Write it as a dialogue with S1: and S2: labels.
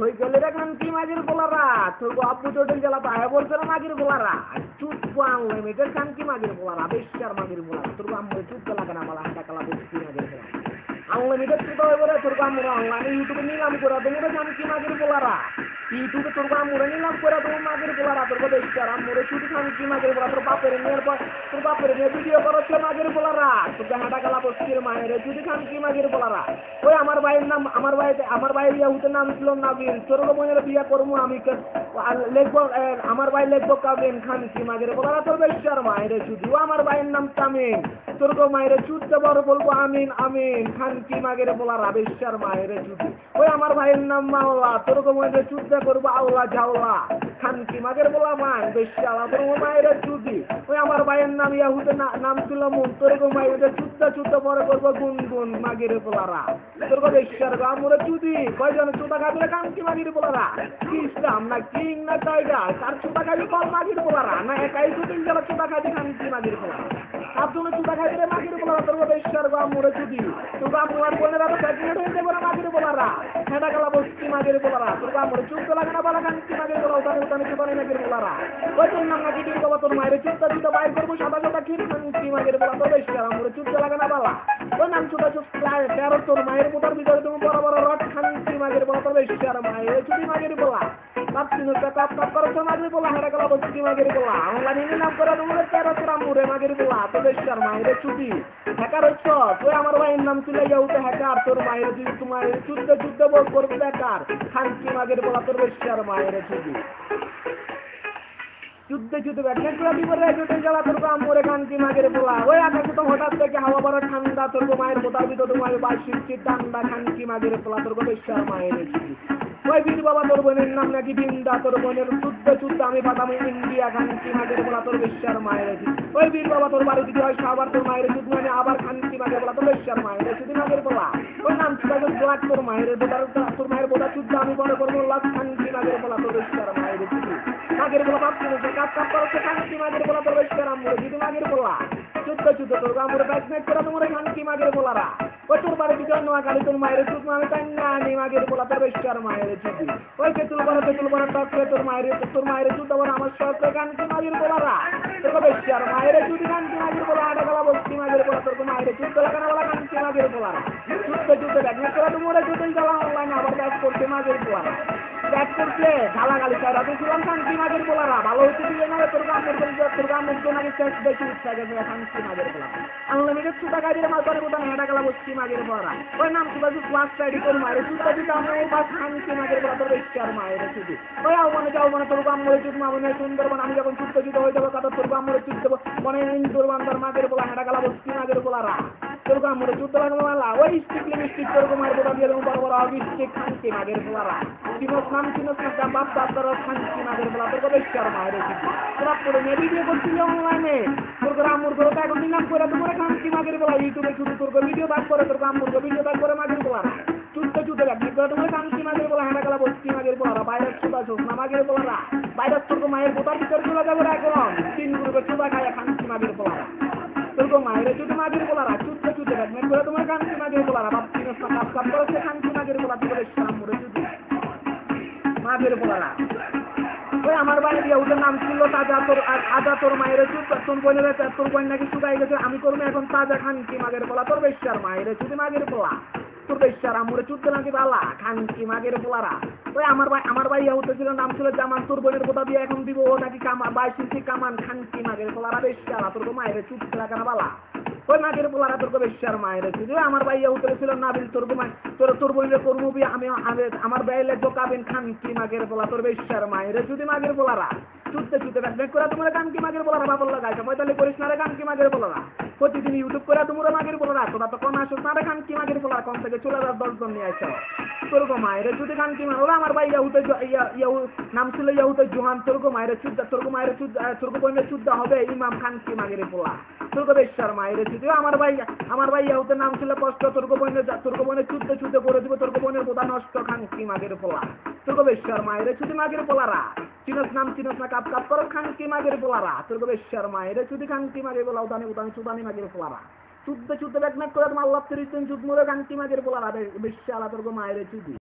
S1: হই গেলে রাখান কি মাগির বলারা তোর আব্বু চোটেল গেলা পায়ে বলছে না মাগির বলারা চুট পাওয়া মেয়েদের খান কি মাগির বলারা বেশার মাগির বলারা তোর আম্মু চুট গেলা কেনা বলা হাঁটা কালা বলছি মাগির বলারা আনলিমিটেড তো বলে তোর আম্মুরা অনলাইনে ইউটিউবে নিলাম করে তোমরা খান কি মাগির বলারা ইউটিউবে তোর আম্মুরা নিলাম করে তোমার মাগির বলারা তোর বেশার আম্মুরে চুট খান কি মাগির বলা তোর বাপের মেয়ের ভিডিও করছে মাগির বলারা তোর হাঁটা কালা বলছির মায়ের চুট খান কি মাগির বলারা ওই আমার ভাইয়ের ইয়াহুদের নাম ছিল নাবিল তোর বোনের বিয়ে করবো আমি লিখবো আমার ভাই লিখবো কাবিন খান কি মাগের বলারা তোর বেশার মায়ের চুদিও আমার ভাইয়ের নাম তামিম তোর মায়ের চুদতে বড় বলবো আমিন আমিন খান কি মাগের বলারা বেশার মায়ের চুদি ওই আমার ভাইয়ের নাম মাওলা তোর মায়ের চুদতে করবো আল্লাহ জাওলা খান কি মাগের বলা মান বেশালা তোর মায়ের চুদি ওই আমার ভাইয়ের নাম ইয়াহুদের নাম ছিল মুন তোর মায়ের চুদতে বড় করবো গুনগুন মাগের বলারা তোর বেশার আমরে চুদি কয়জন চুদা খাবি খান কি মাগির বলারা কি ইসলাম না কিং না টাইগার তার চুদা খাবি কম মাগির বলারা না একাই চুদিন যারা চুদা খাবি খান কি মাগির বলারা আপনার চুদা খাবি রে মাগির বলারা তোর বেশার আমরে চুদি তোর আমার বোনেরা তো প্রেগনেন্ট হয়ে যাবে না মাগির বলারা হেডা গেলা বসছি মাগির বলারা তোর আমরে চুদ লাগে না বলা খান কি মাগির বলা ওখানে চুদানি মাগির বলারা ওই তোর নাম নাকি দিন বাবা তোর মায়ের চুদটা বাইর করবো সাদা সাদা কি খান কি মাগির বলা তোর বেশার আমরে চুদ লাগে না বলা ওই নাম চুদা তেরো তোর মায়ের মোটার ভিতরে তুমি বড় বড় রড খান কি মাগির বলা তোর বেশার মায়ের চুদি মাগির বলা মাগির বলা হেরা গেলা বসছি মাগির বলা অনলাইনে নাম করে তোমাদের তেরো তোরা মুরে মাগির বলা তোর বেশার মায়ের চুদি হ্যাকার হচ্ছ তুই আমার ভাইয়ের নাম ছিল ইয়াহুতে হ্যাকার তোর মায়ের যদি তোমার যুদ্ধে বল করবি বেকার খান কি মাগির বলা তোর বেশার মায়ের চুদি যুদ্ধে ব্যাটনেট করে দিব রে যুদ্ধে জ্বালা তোর আমরে খান কি মাগির বলা ওই আকাশে তো হঠাৎ থেকে হাওয়া বড় ঠান্ডা তোর মায়ের বোতার ভিতর তোমার 22 ঠান্ডা খান কি মাগির বলা তোর বেশার মায়ের চুদি ওই বীর বাবা তোর বোনের নাম নাকি বিন্দা তোর বোনের যুদ্ধ আমি পাতাম ইন্ডিয়া খান কি মাগের বলা তোর বেশার মায়ের ওই বীর বাবা তোর বাড়ি যদি হয় আবার তোর মায়ের যুদ্ধ মানে আবার খান কি মাগের বলা তোর বেশার মায়ের যদি মাগের বলা ওই নাম ছিল ব্লাক তোর মায়ের বোতার যুদ্ধ আমি বড় করবো লাখ খান কি মাগের বলা তোর বেশার মায়ের মাগের বলা বাপ কাপ করছে খান কি মাগের বলা তোর বেশার আমরে যদি মাগের বলা যুদ্ধ তোর আমরে ব্যাকমেট করে তোমার খান কি মাগের বলারা ওই তোর বাড়ি যদি নোয়াখালী তোর মায়ের যুদ্ধ আমি তাই না নি মাগের বলা তোর বেশার মায়ের চুদি ওই তেতুল বড় টকরে তোর মায়ের যুদ্ধ বড় আমার সরকার গান কি মাগের বলারা তোর বেশার মায়ের চুদি গান কি মাগের বলা আটা গলা বলছি মাগের বলা তোর মায়ের যুদ্ধ লাগানো বলা গান কি মাগের বলারা যুদ্ধ ব্যাকমেট করে তোমার যুদ্ধ জ্বালা অনলাইনে আবার ব্যাক করছে মাগের বলারা ব্যাক করছে ঢালাগালি চাই রাতে ছিলাম খান কি মাগের বলারা ভালো হচ্ছে দিয়ে না তোর গামের জন্য আগে শেষ বেশি ইচ্ছা গেছে খান কি মাগের বলা আনলিমিটেড চুটা গাড়ি মাল করে কোথাও হেঁটা গেলা বসছি মাগের বলারা ওই নাম চুটা ক্লাস স্টাডি তোর মায়ের চুটা দিতে আমরা এই পাশ খান কি মাগের বলা তোর বেশার মায়ের চুদি ওই যাও মানে তোর গামরে চুট মামনে সুন্দরবন আমি যখন যুদ্ধ হয়ে যাবো কাটা তোর গামরে চুট দেবো মানে ইন্দুর বান্দার মাগের বলা হেঁটা গেলা বসছি মাগের বলারা তোর গামরে যুদ্ধ লাগানো মালা ওই স্টিক তোর মায়ের বোলা দিয়ে বড় বড় অবিষ্টিক খান কি মাগের বলারা চিনস নাম বাপ তোর খান কি মাগের বলা তোর বেশার মায়ের চুদি তোরা পড়ে নিয়ে ভিডিও করছিল অনলাইনে তোর গ্রামুর ঘরে এখন দিলাম করে তোমার খান কি মাগের বলা ইউটিউবে শুধু তোর ভিডিও বাদ করে তোর গ্রামুর ভিডিও বাদ করে মাগের বলা যুদ্ধে লাগবে তোমার খান কি মাগের বলা হেঁটা গেলা বসছি মাগের বলারা বাইরের চুদা চোখ না মাগের বলারা বাইরের তোর মায়ের বোতার ভিতরে চলে যাবে এখন 3 গ্রুপে চুদা খায় খান কি মাগের বলারা তোর মায়ের যদি মাগের বলারা যুদ্ধে লাগবে করে তোমার খান কি মাগের বলারা বাপ চিনস না কাপ করেছে খান কি মাগের বলা তোর সামনে যদি মাগের বলারা ওই আমার বাড়ির ইয়াহুদের নাম ছিল তাজা তোর আজা তোর মায়ের তোর বোনের তোর বোন নাকি শুকাই গেছে আমি করবো এখন তাজা খান কি মাগের বলা তোর বেশার মায়ের যদি মাগের বলা তোর বেশার আমরে চুদ্দ নাকি বালা খান কি মাগের বলারা ওই আমার ভাই ইয়াহুদের ছিল নাম ছিল জামান তোর বোনের বোতা দিয়ে এখন দিব ও নাকি 22 ইঞ্চি কামান খান কি মাগের বলারা বেশারা তোর মায়ের চুদ্দ লাগানা বালা ওই মাগের বলারা তোর বেশার মায়ের যদি আমার ভাই ইয়াহুদের ছিল নাবিল তোর বোনের করবো আমি আমার বাইলে জোকাবেন খান কি মাগের বলা তোর বেশার মায়ের যদি মাগের বলারা যুদ্ধে ব্যাক করে তোমার গান কি মাগের বলারা বাবল লাগাইছে পয়তালি করিস না রে গান কি মাগের বলারা প্রতিদিন ইউটিউব করে তোমরা মাগের বলারা তোরা তো কোন আসছ না রে গান কি মাগের বলারা কোন থেকে চলে যাওয়ার 10 জন নিয়ে আইছো তোর মায়ের যদি গান কি ওরা আমার ভাই ইয়াহু নাম ছিল ইয়াহুতে জোহান তোর মায়ের বোনের যুদ্ধ হবে ইমাম খান কি মাগের বলা তোর বেশার মায়ের যদি আমার ভাই ইয়াহুতে নাম ছিল কষ্ট তোর বোনের যুদ্ধ করে দিব তোর বোনের বোধা নষ্ট খান কি মাগের বলা তোর বেশার মায়ের যদি মাগের বলারা চিনস না কাপ করো খান কি মাগের বলারা তোর বেশার মায়ের যদি খান কি মাগের বলা উদানি মাগের বলারা যুদ্ধে ব্যাকমেট করে তোমার আল্লাহ 30 দিন যুদ্ধ মরে খান কি মাগের বলারা বেশালা তোর মায়ের যদি